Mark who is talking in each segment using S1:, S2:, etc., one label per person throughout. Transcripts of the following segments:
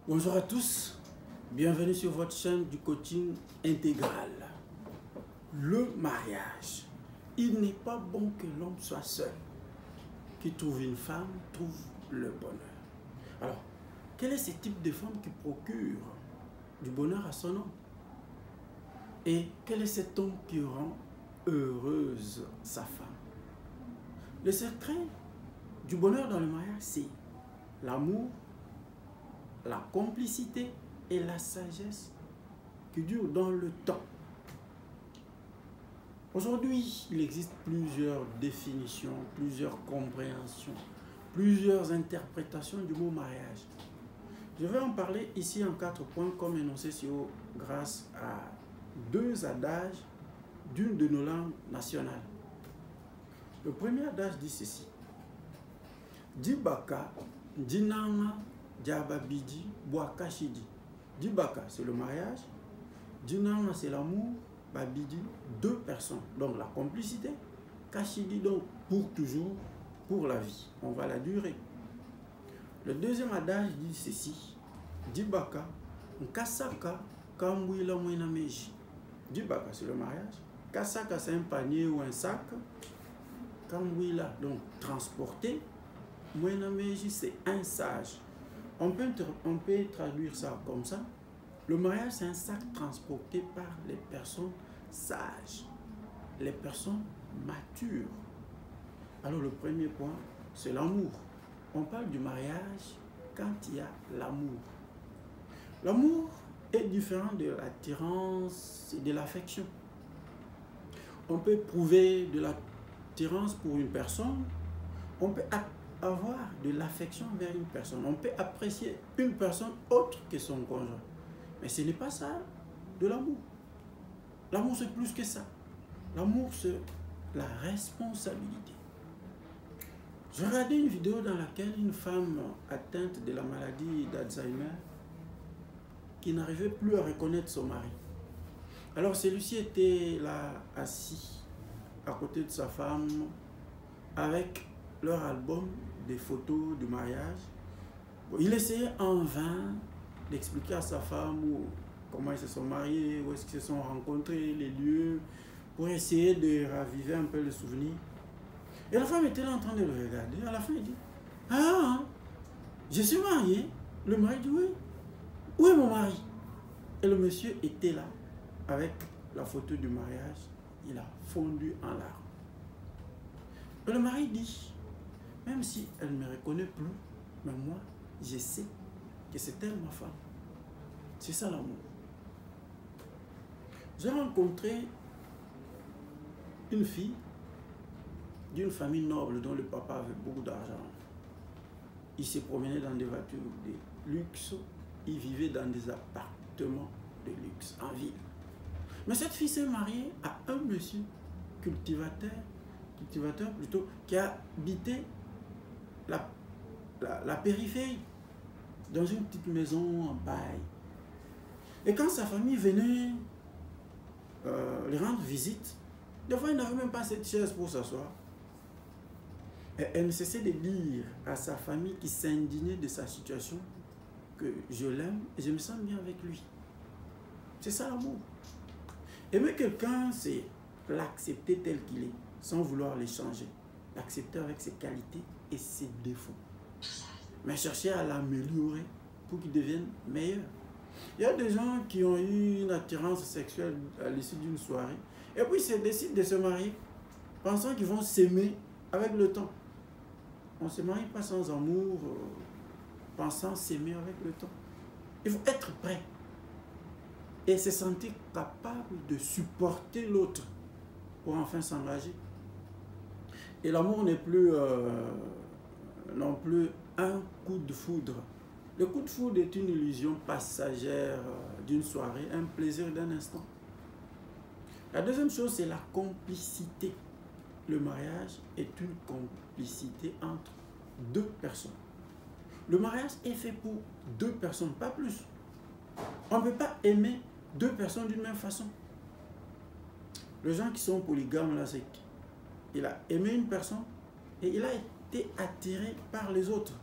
S1: Bonjour à tous, bienvenue sur votre chaîne du coaching intégral. Le mariage. Il n'est pas bon que l'homme soit seul. Qui trouve une femme, trouve le bonheur. Alors, quel est ce type de femme qui procure du bonheur à son homme? Et quel est cet homme qui rend heureuse sa femme? Le secret du bonheur dans le mariage, c'est l'amour, la complicité et la sagesse qui durent dans le temps. Aujourd'hui, il existe plusieurs définitions, plusieurs compréhensions, plusieurs interprétations du mot mariage. Je vais en parler ici en 4 points comme énoncé grâce à 2 adages d'une de nos langues nationales. Le premier adage dit ceci. Dibaka, dinama, diababidi, boakashidi. Dibaka, c'est le mariage. Dinama, c'est l'amour. Babidi, 2 personnes. Donc la complicité. Kashidi, donc pour toujours, pour la vie. On va la durer. Le deuxième adage dit ceci. Dibaka, kasaka, kamwila mwena meji. Dibaka, c'est le mariage. Kasaka, c'est un panier ou un sac. Kamwila, donc transporter. Mwena meji, c'est un sage. On peut traduire ça comme ça. Le mariage, c'est un sac transporté par les personnes sages, les personnes matures. Alors le premier point, c'est l'amour. On parle du mariage quand il y a l'amour. L'amour est différent de l'attirance et de l'affection. On peut éprouver de l'attirance pour une personne, on peut avoir de l'affection vers une personne, on peut apprécier une personne autre que son conjoint. Mais ce n'est pas ça de l'amour. L'amour, c'est plus que ça. L'amour, c'est la responsabilité. J'ai regardé une vidéo dans laquelle une femme atteinte de la maladie d'Alzheimer qui n'arrivait plus à reconnaître son mari. Alors celui-ci était là, assis, à côté de sa femme, avec leur album des photos du mariage. Il essayait en vain d'expliquer à sa femme comment ils se sont mariés, où est-ce qu'ils se sont rencontrés, les lieux, pour essayer de raviver un peu le souvenir. Et la femme était là en train de le regarder. À la fin, il dit, ah, je suis marié. Le mari dit, oui. Où est mon mari? Et le monsieur était là, avec la photo du mariage. Il a fondu en larmes. Et le mari dit, même si elle ne me reconnaît plus, mais moi, je sais que c'est elle ma femme. C'est ça l'amour. J'ai rencontré une fille d'une famille noble dont le papa avait beaucoup d'argent. Il se promenait dans des voitures de luxe. Il vivait dans des appartements de luxe en ville. Mais cette fille s'est mariée à un monsieur cultivateur plutôt, qui a habité la périphérie, dans une petite maison en paille. Et quand sa famille venait lui rendre visite, des fois il n'avait même pas cette chaise pour s'asseoir. Et elle ne cessait de dire à sa famille qui s'indignait de sa situation que je l'aime et je me sens bien avec lui. C'est ça l'amour. Aimer quelqu'un, c'est l'accepter tel qu'il est, sans vouloir le changer. L'accepter avec ses qualités et ses défauts. Mais chercher à l'améliorer pour qu'il devienne meilleur. Il y a des gens qui ont eu une attirance sexuelle à l'issue d'une soirée et puis ils décident de se marier pensant qu'ils vont s'aimer avec le temps. On ne se marie pas sans amour, pensant s'aimer avec le temps. Il faut être prêt et se sentir capable de supporter l'autre pour enfin s'engager. Et l'amour n'est plus non plus un coup de foudre. Le coup de foudre est une illusion passagère d'une soirée, un plaisir d'un instant. La deuxième chose, c'est la complicité. Le mariage est une complicité entre 2 personnes. Le mariage est fait pour 2 personnes, pas plus. On ne peut pas aimer 2 personnes d'une même façon. Les gens qui sont polygames, là, c'est qu'il a aimé une personne et il a été attiré par les autres.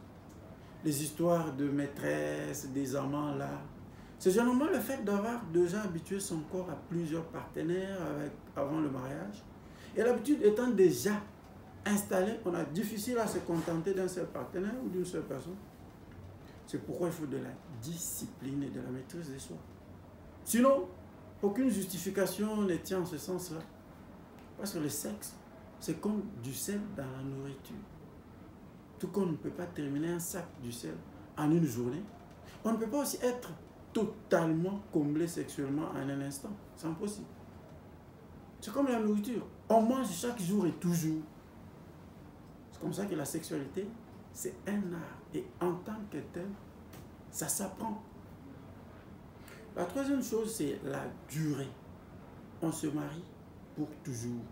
S1: les histoires de maîtresses, des amants là. C'est généralement le fait d'avoir déjà habitué son corps à plusieurs partenaires avant le mariage. Et l'habitude étant déjà installée, on a difficile à se contenter d'un seul partenaire ou d'une seule personne. C'est pourquoi il faut de la discipline et de la maîtrise de soi. Sinon, aucune justification ne tient en ce sens-là. Parce que le sexe, c'est comme du sel dans la nourriture. Tout comme on ne peut pas terminer un sac du sel en une journée, on ne peut pas aussi être totalement comblé sexuellement en un instant. C'est impossible. C'est comme la nourriture. On mange chaque jour et toujours. C'est comme ça que la sexualité, c'est un art. Et en tant que tel, ça s'apprend. La troisième chose, c'est la durée. On se marie pour toujours.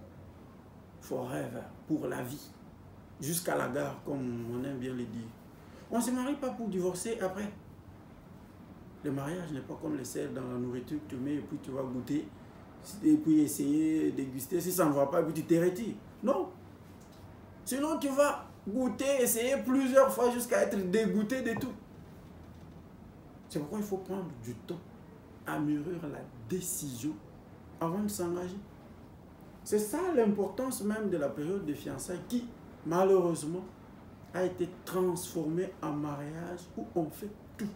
S1: Forever. Pour la vie. Jusqu'à la gare, comme on aime bien le dire. On ne se marie pas pour divorcer après. Le mariage n'est pas comme le sel dans la nourriture que tu mets et puis tu vas goûter. Et puis essayer, déguster. Si ça ne va pas, puis tu te retires. Non. Sinon, tu vas goûter, essayer plusieurs fois jusqu'à être dégoûté de tout. C'est pourquoi il faut prendre du temps à mûrir la décision avant de s'engager. C'est ça l'importance même de la période de fiançailles qui, malheureusement, a été transformée en mariage où on fait tout.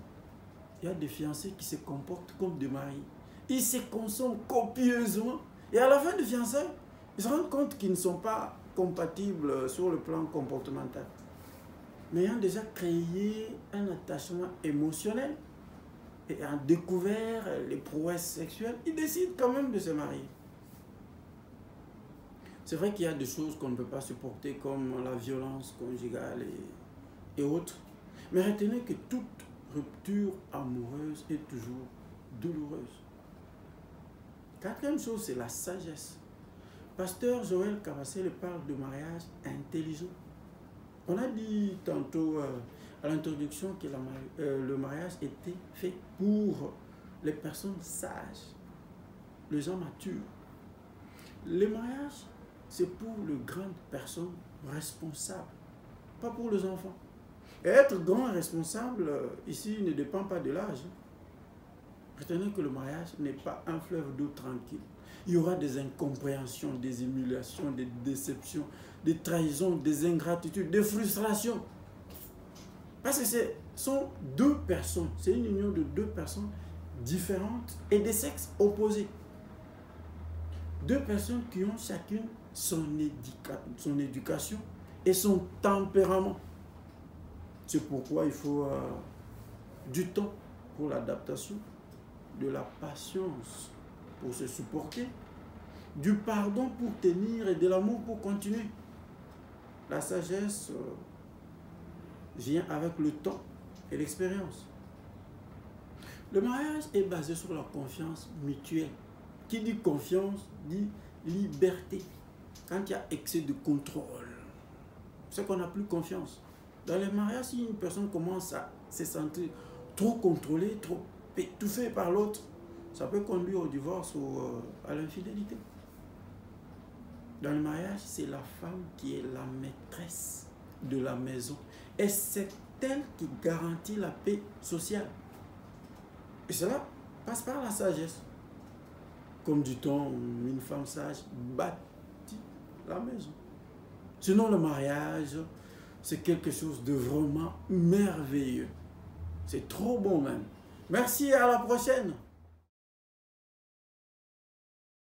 S1: Il y a des fiancés qui se comportent comme des mariés. Ils se consomment copieusement. Et à la fin de fiançailles, ils se rendent compte qu'ils ne sont pas compatibles sur le plan comportemental. Mais ayant déjà créé un attachement émotionnel et ayant découvert les prouesses sexuelles, ils décident quand même de se marier. C'est vrai qu'il y a des choses qu'on ne peut pas supporter comme la violence conjugale et autres. Mais retenez que toute rupture amoureuse est toujours douloureuse. Quatrième chose, c'est la sagesse. Pasteur Joël Kabassele parle de mariage intelligent. On a dit tantôt à l'introduction que le mariage était fait pour les personnes sages, les gens matures. Le mariage, c'est pour les grandes personnes responsables, pas pour les enfants. Et être grand et responsable, ici, ne dépend pas de l'âge. Retenez que le mariage n'est pas un fleuve d'eau tranquille. Il y aura des incompréhensions, des humiliations, des déceptions, des trahisons, des ingratitudes, des frustrations. Parce que ce sont deux personnes, c'est une union de deux personnes différentes et des sexes opposés. Deux personnes qui ont chacune son éducation et son tempérament. C'est pourquoi il faut du temps pour l'adaptation, de la patience pour se supporter, du pardon pour tenir et de l'amour pour continuer. La sagesse vient avec le temps et l'expérience. Le mariage est basé sur la confiance mutuelle. Qui dit confiance dit liberté. Quand il y a excès de contrôle, c'est qu'on n'a plus confiance. Dans les mariages, si une personne commence à se sentir trop contrôlée, trop étouffée par l'autre, ça peut conduire au divorce ou à l'infidélité. Dans le mariage, c'est la femme qui est la maîtresse de la maison. Et c'est elle qui garantit la paix sociale. Et cela passe par la sagesse. Comme dit-on, une femme sage bâtit la maison. Sinon, le mariage, c'est quelque chose de vraiment merveilleux. C'est trop bon même. Merci, à la prochaine.